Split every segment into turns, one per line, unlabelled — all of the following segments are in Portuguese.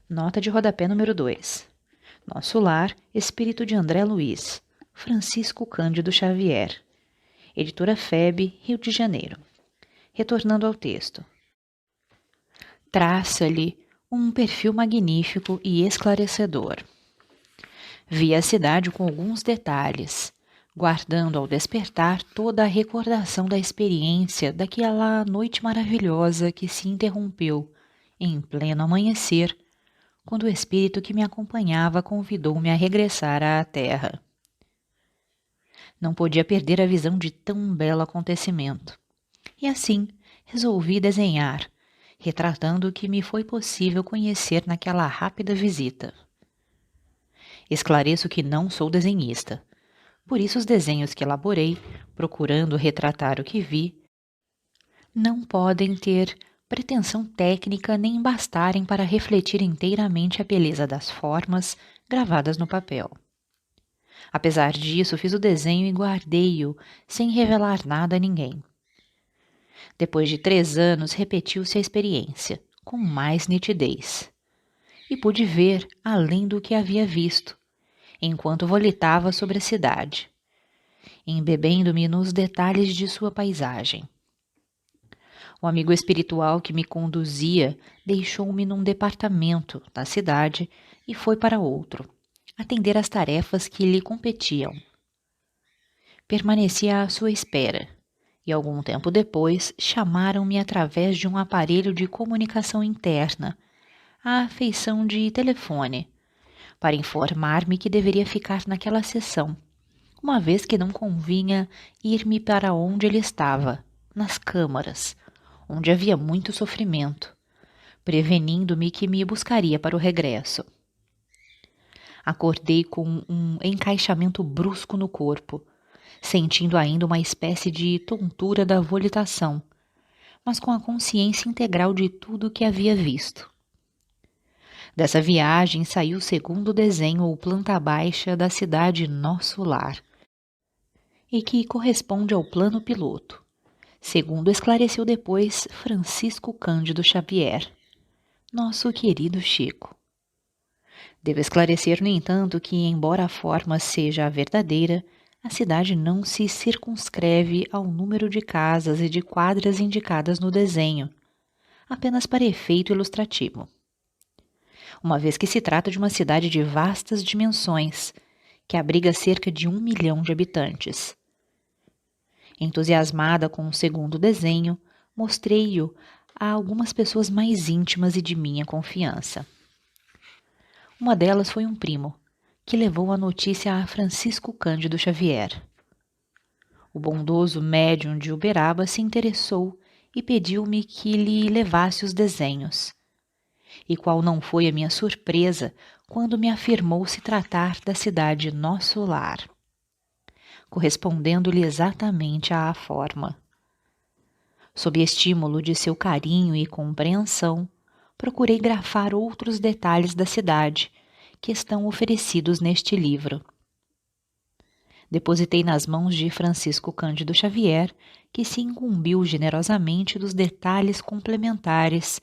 Nota de rodapé número 2. Nosso Lar, Espírito de André Luiz, Francisco Cândido Xavier. Editora FEB, Rio de Janeiro. Retornando ao texto. Traça-lhe um perfil magnífico e esclarecedor. Vi a cidade com alguns detalhes, guardando ao despertar toda a recordação da experiência daquela noite maravilhosa que se interrompeu, em pleno amanhecer, quando o espírito que me acompanhava convidou-me a regressar à terra. Não podia perder a visão de tão belo acontecimento. E assim, resolvi desenhar, retratando o que me foi possível conhecer naquela rápida visita. Esclareço que não sou desenhista. Por isso os desenhos que elaborei, procurando retratar o que vi, não podem ter pretensão técnica nem bastarem para refletir inteiramente a beleza das formas gravadas no papel. Apesar disso, fiz o desenho e guardei-o, sem revelar nada a ninguém. Depois de 3 anos, repetiu-se a experiência, com mais nitidez. E pude ver além do que havia visto, enquanto volitava sobre a cidade, embebendo-me nos detalhes de sua paisagem. O amigo espiritual que me conduzia deixou-me num departamento da cidade e foi para outro, atender às tarefas que lhe competiam. Permaneci à sua espera, e algum tempo depois chamaram-me através de um aparelho de comunicação interna, à feição de telefone, para informar-me que deveria ficar naquela sessão, uma vez que não convinha ir-me para onde ele estava, nas câmaras, onde havia muito sofrimento, prevenindo-me que me buscaria para o regresso. Acordei com um encaixamento brusco no corpo, sentindo ainda uma espécie de tontura da volitação, mas com a consciência integral de tudo o que havia visto. Dessa viagem saiu o segundo desenho ou planta baixa da cidade Nosso Lar, e que corresponde ao plano piloto, segundo esclareceu depois Francisco Cândido Xavier, nosso querido Chico. Devo esclarecer, no entanto, que, embora a forma seja a verdadeira, a cidade não se circunscreve ao número de casas e de quadras indicadas no desenho, apenas para efeito ilustrativo. Uma vez que se trata de uma cidade de vastas dimensões, que abriga cerca de 1 milhão de habitantes. Entusiasmada com o segundo desenho, mostrei-o a algumas pessoas mais íntimas e de minha confiança. Uma delas foi um primo, que levou a notícia a Francisco Cândido Xavier. O bondoso médium de Uberaba se interessou e pediu-me que lhe levasse os desenhos. E qual não foi a minha surpresa quando me afirmou se tratar da cidade Nosso Lar, correspondendo-lhe exatamente à forma. Sob estímulo de seu carinho e compreensão, procurei grafar outros detalhes da cidade que estão oferecidos neste livro. Depositei nas mãos de Francisco Cândido Xavier, que se incumbiu generosamente dos detalhes complementares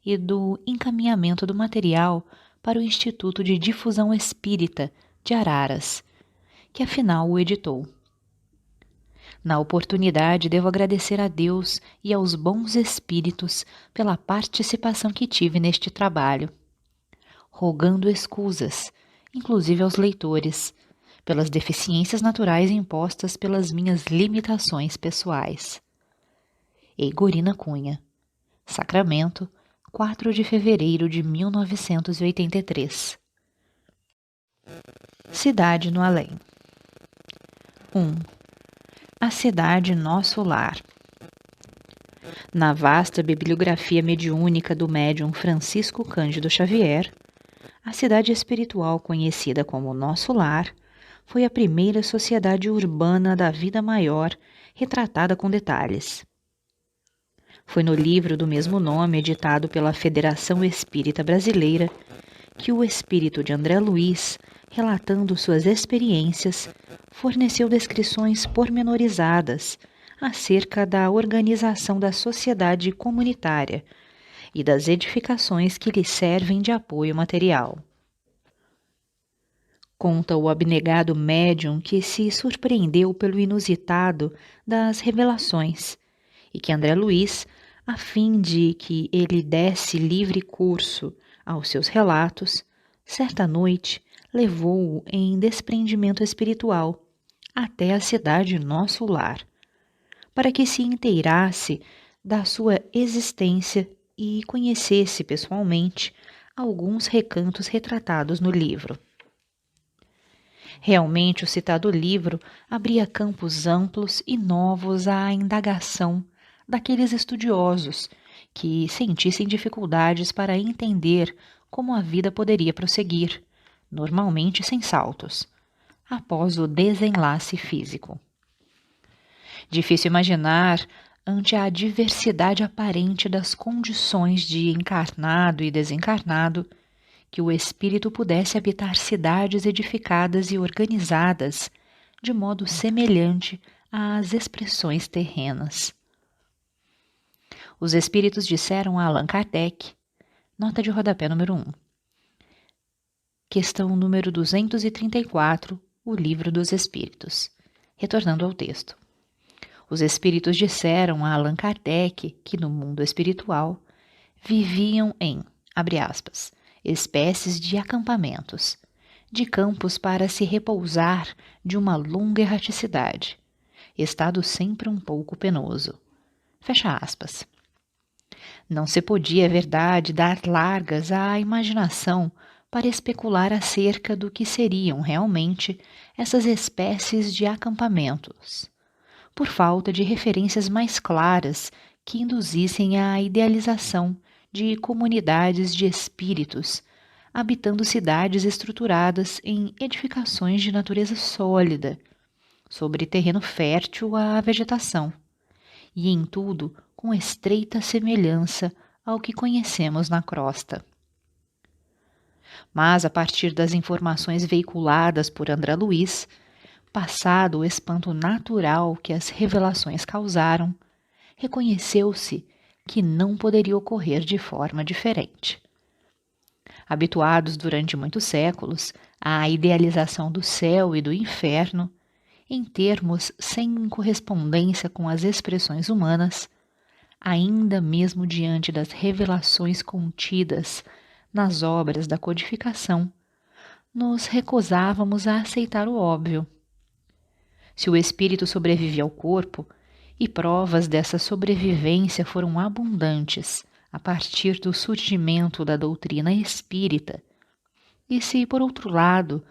e do encaminhamento do material para o Instituto de Difusão Espírita de Araras, que afinal o editou. Na oportunidade, devo agradecer a Deus e aos bons espíritos pela participação que tive neste trabalho, rogando escusas, inclusive aos leitores, pelas deficiências naturais impostas pelas minhas limitações pessoais. Eigorina Cunha, Sacramento, 4 de fevereiro de 1983. Cidade no Além. 1. A cidade Nosso Lar. Na vasta bibliografia mediúnica do médium Francisco Cândido Xavier, a cidade espiritual conhecida como Nosso Lar foi a primeira sociedade urbana da vida maior retratada com detalhes. Foi no livro do mesmo nome, editado pela Federação Espírita Brasileira, que o espírito de André Luiz, relatando suas experiências, forneceu descrições pormenorizadas acerca da organização da sociedade comunitária e das edificações que lhe servem de apoio material. Conta o abnegado médium que se surpreendeu pelo inusitado das revelações e que André Luiz, a fim de que ele desse livre curso aos seus relatos, certa noite levou-o em desprendimento espiritual até a cidade Nosso Lar, para que se inteirasse da sua existência e conhecesse pessoalmente alguns recantos retratados no livro. Realmente, o citado livro abria campos amplos e novos à indagação daqueles estudiosos que sentissem dificuldades para entender como a vida poderia prosseguir, normalmente sem saltos, após o desenlace físico. Difícil imaginar, ante a diversidade aparente das condições de encarnado e desencarnado, que o espírito pudesse habitar cidades edificadas e organizadas de modo semelhante às expressões terrenas. Os espíritos disseram a Allan Kardec, nota de rodapé número 1, questão número 234, o Livro dos Espíritos. Retornando ao texto. Os espíritos disseram a Allan Kardec que no mundo espiritual viviam em, abre aspas, espécies de acampamentos, de campos para se repousar de uma longa erraticidade, estado sempre um pouco penoso. Fecha aspas. Não se podia, é verdade, dar largas à imaginação para especular acerca do que seriam realmente essas espécies de acampamentos, por falta de referências mais claras que induzissem à idealização de comunidades de espíritos, habitando cidades estruturadas em edificações de natureza sólida, sobre terreno fértil à vegetação, e em tudo com estreita semelhança ao que conhecemos na crosta. Mas, a partir das informações veiculadas por André Luiz, passado o espanto natural que as revelações causaram, reconheceu-se que não poderia ocorrer de forma diferente. Habituados durante muitos séculos à idealização do céu e do inferno, em termos sem correspondência com as expressões humanas, ainda mesmo diante das revelações contidas nas obras da codificação, nos recusávamos a aceitar o óbvio. Se o espírito sobrevive ao corpo, e provas dessa sobrevivência foram abundantes a partir do surgimento da doutrina espírita, e se, por outro lado,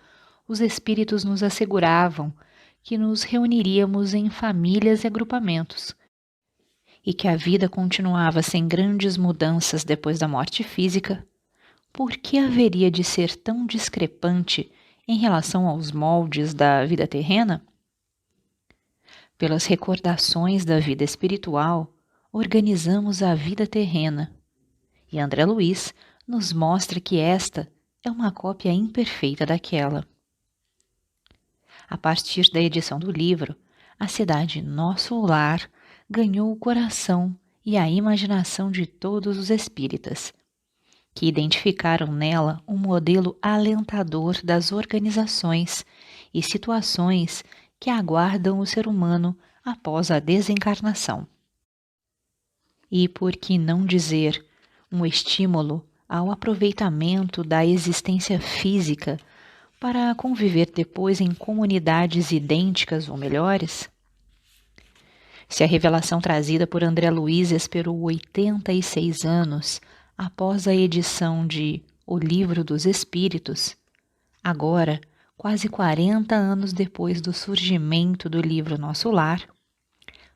os espíritos nos asseguravam que nos reuniríamos em famílias e agrupamentos, e que a vida continuava sem grandes mudanças depois da morte física, por que haveria de ser tão discrepante em relação aos moldes da vida terrena? Pelas recordações da vida espiritual, organizamos a vida terrena, e André Luiz nos mostra que esta é uma cópia imperfeita daquela. A partir da edição do livro, a cidade Nosso Lar ganhou o coração e a imaginação de todos os espíritas, que identificaram nela um modelo alentador das organizações e situações que aguardam o ser humano após a desencarnação. E por que não dizer um estímulo ao aproveitamento da existência física para conviver depois em comunidades idênticas ou melhores? Se a revelação trazida por André Luiz esperou 86 anos após a edição de O Livro dos Espíritos, agora, quase 40 anos depois do surgimento do livro Nosso Lar,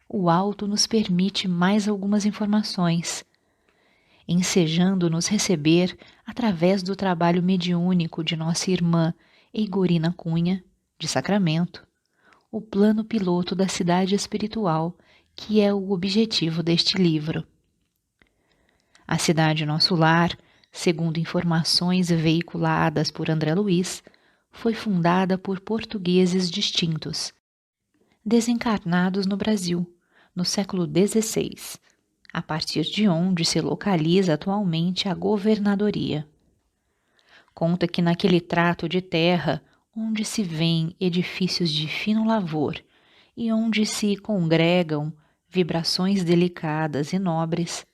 o alto nos permite mais algumas informações, ensejando-nos receber, através do trabalho mediúnico de nossa irmã Eigorina Cunha, de Sacramento, o plano piloto da cidade espiritual, que é o objetivo deste livro. A cidade Nosso Lar, segundo informações veiculadas por André Luiz, foi fundada por portugueses distintos, desencarnados no Brasil, no século XVI, a partir de onde se localiza atualmente a governadoria. Conta que naquele trato de terra, onde se vêem edifícios de fino lavor e onde se congregam vibrações delicadas e nobres,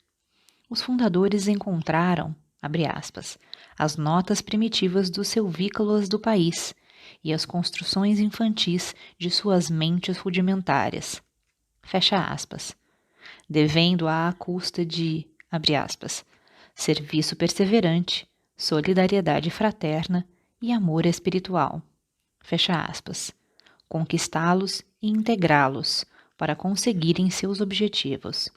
os fundadores encontraram, abre aspas, as notas primitivas dos silvícolas do país e as construções infantis de suas mentes rudimentares, fecha aspas, devendo à custa de, abre aspas, serviço perseverante, solidariedade fraterna e amor espiritual, fecha aspas, conquistá-los e integrá-los para conseguirem seus objetivos.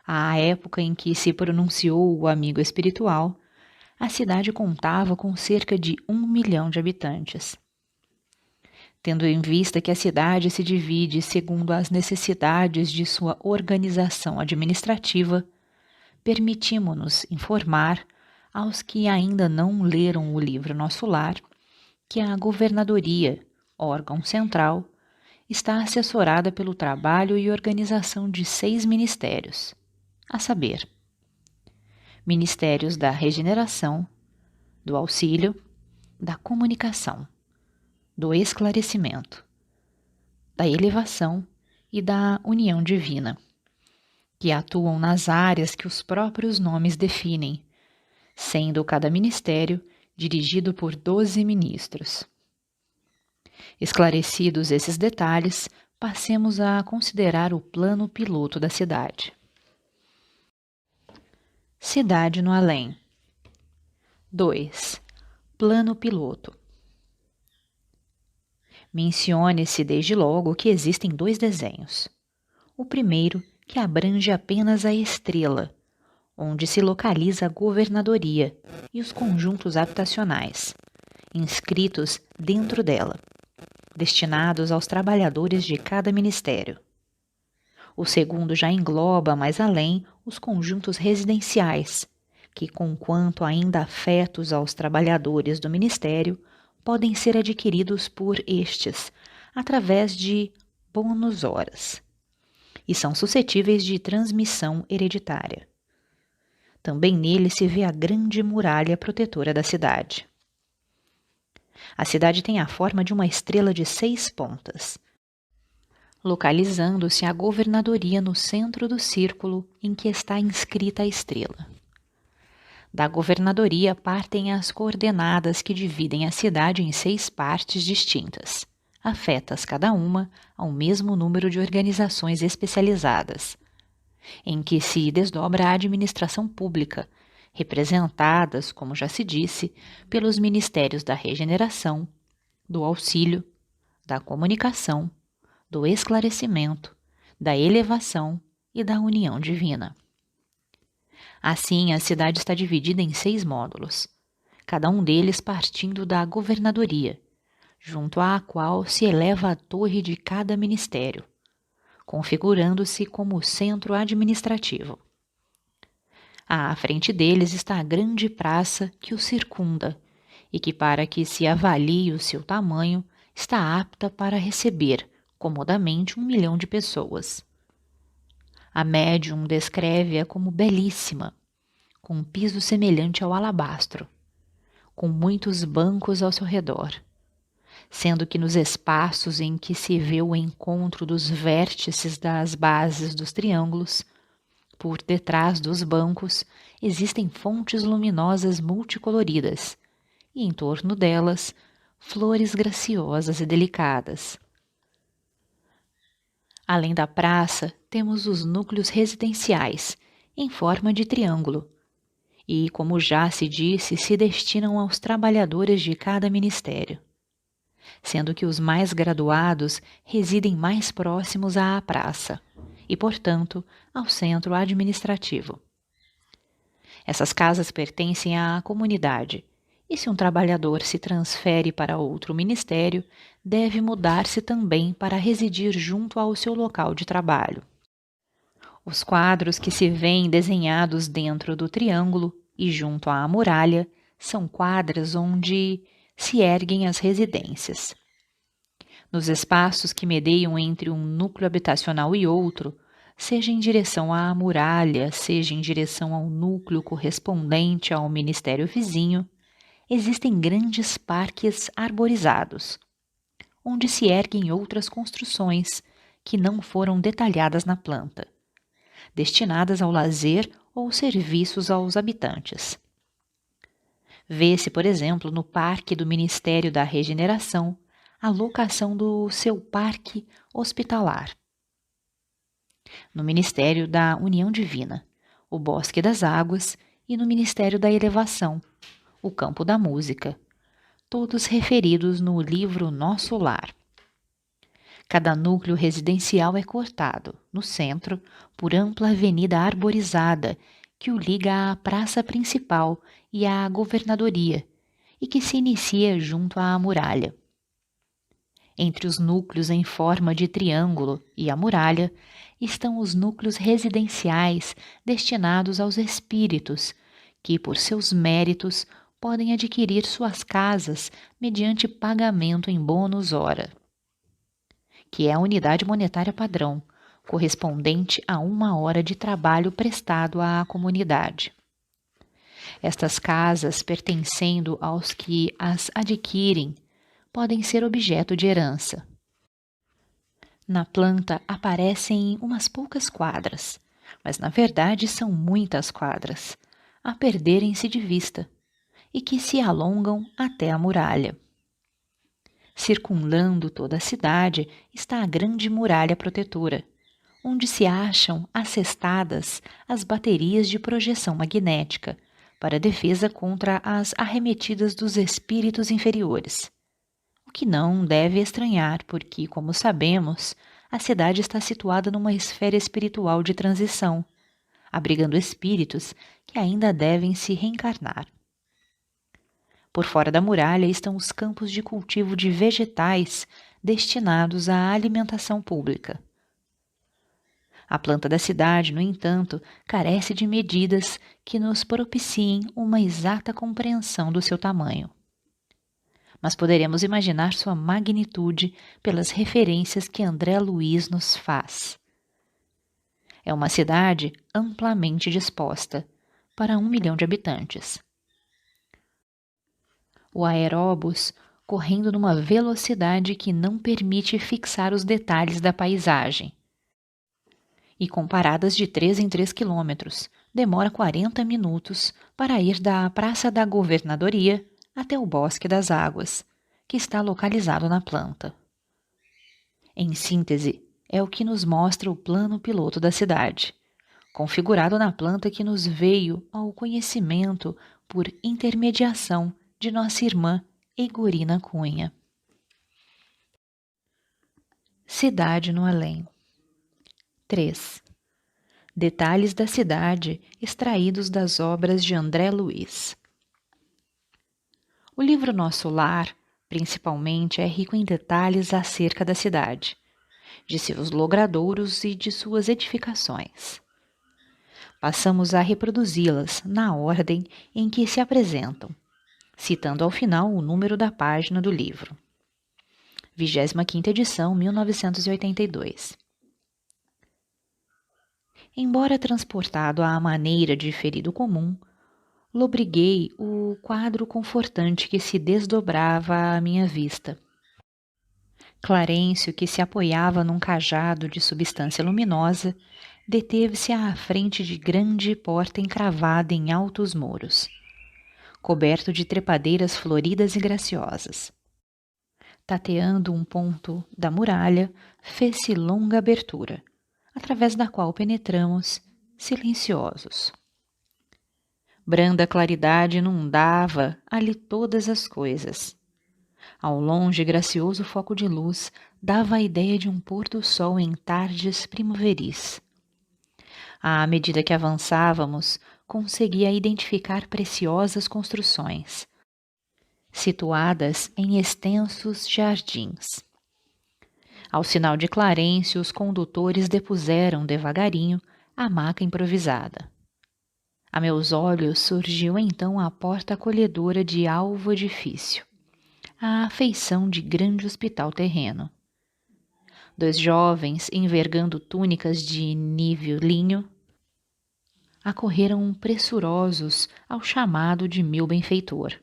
À época em que se pronunciou o amigo espiritual, a cidade contava com cerca de 1 milhão de habitantes. Tendo em vista que a cidade se divide segundo as necessidades de sua organização administrativa, permitimos-nos informar aos que ainda não leram o livro Nosso Lar que a Governadoria, órgão central, está assessorada pelo trabalho e organização de 6 ministérios, a saber, Ministérios da Regeneração, do Auxílio, da Comunicação, do Esclarecimento, da Elevação e da União Divina, que atuam nas áreas que os próprios nomes definem, sendo cada ministério dirigido por 12 ministros. Esclarecidos esses detalhes, passemos a considerar o plano piloto da cidade. Cidade no Além. 2. Plano piloto. Mencione-se desde logo que existem 2 desenhos. O primeiro, que abrange apenas a estrela, onde se localiza a governadoria e os conjuntos habitacionais, inscritos dentro dela, destinados aos trabalhadores de cada ministério. O segundo já engloba mais além os conjuntos residenciais, que, conquanto ainda afetos aos trabalhadores do ministério, podem ser adquiridos por estes através de bônus horas e são suscetíveis de transmissão hereditária. Também nele se vê a grande muralha protetora da cidade. A cidade tem a forma de uma estrela de 6 pontas, localizando-se a governadoria no centro do círculo em que está inscrita a estrela. Da governadoria partem as coordenadas que dividem a cidade em 6 partes distintas, afetas cada uma ao mesmo número de organizações especializadas, em que se desdobra a administração pública, representadas, como já se disse, pelos Ministérios da Regeneração, do Auxílio, da Comunicação, do Esclarecimento, da Elevação e da União Divina. Assim, a cidade está dividida em 6 módulos, cada um deles partindo da governadoria, junto à qual se eleva a torre de cada ministério, configurando-se como o centro administrativo. À frente deles está a grande praça que o circunda e que, para que se avalie o seu tamanho, está apta para receber comodamente 1 milhão de pessoas. A médium descreve-a como belíssima, com um piso semelhante ao alabastro, com muitos bancos ao seu redor, sendo que nos espaços em que se vê o encontro dos vértices das bases dos triângulos, por detrás dos bancos existem fontes luminosas multicoloridas, e em torno delas, flores graciosas e delicadas. Além da praça, temos os núcleos residenciais, em forma de triângulo, e, como já se disse, se destinam aos trabalhadores de cada ministério, sendo que os mais graduados residem mais próximos à praça e, portanto, ao centro administrativo. Essas casas pertencem à comunidade, e se um trabalhador se transfere para outro ministério, deve mudar-se também para residir junto ao seu local de trabalho. Os quadros que se vêem desenhados dentro do triângulo e junto à muralha são quadras onde se erguem as residências. Nos espaços que medeiam entre um núcleo habitacional e outro, seja em direção à muralha, seja em direção ao núcleo correspondente ao ministério vizinho, existem grandes parques arborizados, onde se erguem outras construções que não foram detalhadas na planta, destinadas ao lazer ou serviços aos habitantes. Vê-se, por exemplo, no Parque do Ministério da Regeneração, a locação do seu parque hospitalar. No Ministério da União Divina, o Bosque das Águas, e no Ministério da Elevação, o Campo da Música, todos referidos no livro Nosso Lar. Cada núcleo residencial é cortado, no centro, por ampla avenida arborizada que o liga à praça principal e à governadoria, e que se inicia junto à muralha. Entre os núcleos em forma de triângulo e a muralha estão os núcleos residenciais destinados aos espíritos, que, por seus méritos, podem adquirir suas casas mediante pagamento em bônus hora, que é a unidade monetária padrão, correspondente a 1 hora de trabalho prestado à comunidade. Estas casas, pertencendo aos que as adquirem, podem ser objeto de herança. Na planta aparecem umas poucas quadras, mas na verdade são muitas quadras, a perderem-se de vista, e que se alongam até a muralha. Circundando toda a cidade está a grande muralha protetora, onde se acham assestadas as baterias de projeção magnética para defesa contra as arremetidas dos espíritos inferiores. O que não deve estranhar, porque, como sabemos, a cidade está situada numa esfera espiritual de transição, abrigando espíritos que ainda devem se reencarnar. Por fora da muralha estão os campos de cultivo de vegetais destinados à alimentação pública. A planta da cidade, no entanto, carece de medidas que nos propiciem uma exata compreensão do seu tamanho. Mas poderemos imaginar sua magnitude pelas referências que André Luiz nos faz. É uma cidade amplamente disposta para 1 milhão de habitantes. O aeróbus correndo numa velocidade que não permite fixar os detalhes da paisagem. E com paradas de 3 em 3 quilômetros, demora 40 minutos para ir da Praça da Governadoria até o Bosque das Águas, que está localizado na planta. Em síntese, é o que nos mostra o plano piloto da cidade, configurado na planta que nos veio ao conhecimento por intermediação de nossa irmã Egorina Cunha. Cidade no além. 3. Detalhes da cidade extraídos das obras de André Luiz. O livro Nosso Lar, principalmente, é rico em detalhes acerca da cidade, de seus logradouros e de suas edificações. Passamos a reproduzi-las na ordem em que se apresentam, citando ao final o número da página do livro. 25ª edição, 1982. Embora transportado à maneira de ferido comum, lobriguei o quadro confortante que se desdobrava à minha vista. Clarencio, que se apoiava num cajado de substância luminosa, deteve-se à frente de grande porta encravada em altos muros, coberto de trepadeiras floridas e graciosas. Tateando um ponto da muralha, fez-se longa abertura, através da qual penetramos, silenciosos. Branda claridade inundava ali todas as coisas. Ao longe, gracioso foco de luz dava a ideia de um pôr-do-sol em tardes primaveris. À medida que avançávamos, conseguia identificar preciosas construções, situadas em extensos jardins. Ao sinal de Clarencio, os condutores depuseram devagarinho a maca improvisada. A meus olhos surgiu então a porta acolhedora de alvo edifício, à feição de grande hospital terreno. Dois jovens, envergando túnicas de nível linho, acorreram pressurosos ao chamado de meu benfeitor.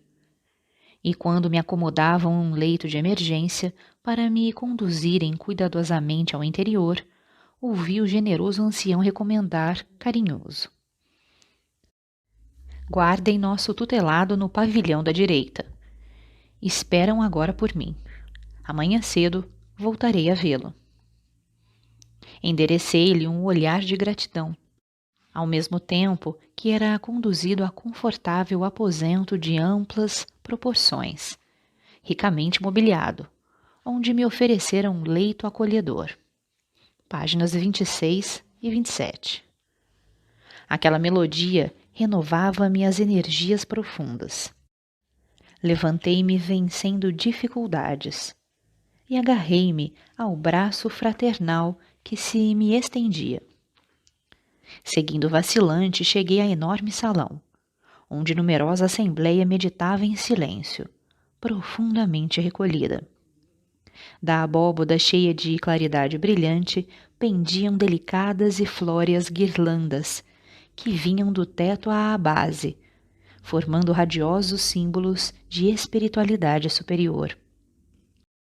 E quando me acomodavam um leito de emergência para me conduzirem cuidadosamente ao interior, ouvi o generoso ancião recomendar, carinhoso: guardem nosso tutelado no pavilhão da direita. Esperam agora por mim. Amanhã cedo voltarei a vê-lo. Enderecei-lhe um olhar de gratidão, ao mesmo tempo que era conduzido a confortável aposento de amplas proporções, ricamente mobiliado, onde me ofereceram um leito acolhedor. Páginas 26 e 27. Aquela melodia renovava-me as energias profundas. Levantei-me vencendo dificuldades e agarrei-me ao braço fraternal que se me estendia. Seguindo vacilante, cheguei à enorme salão, onde numerosa assembleia meditava em silêncio, profundamente recolhida. Da abóboda cheia de claridade brilhante pendiam delicadas e flóreas guirlandas, que vinham do teto à base, formando radiosos símbolos de espiritualidade superior.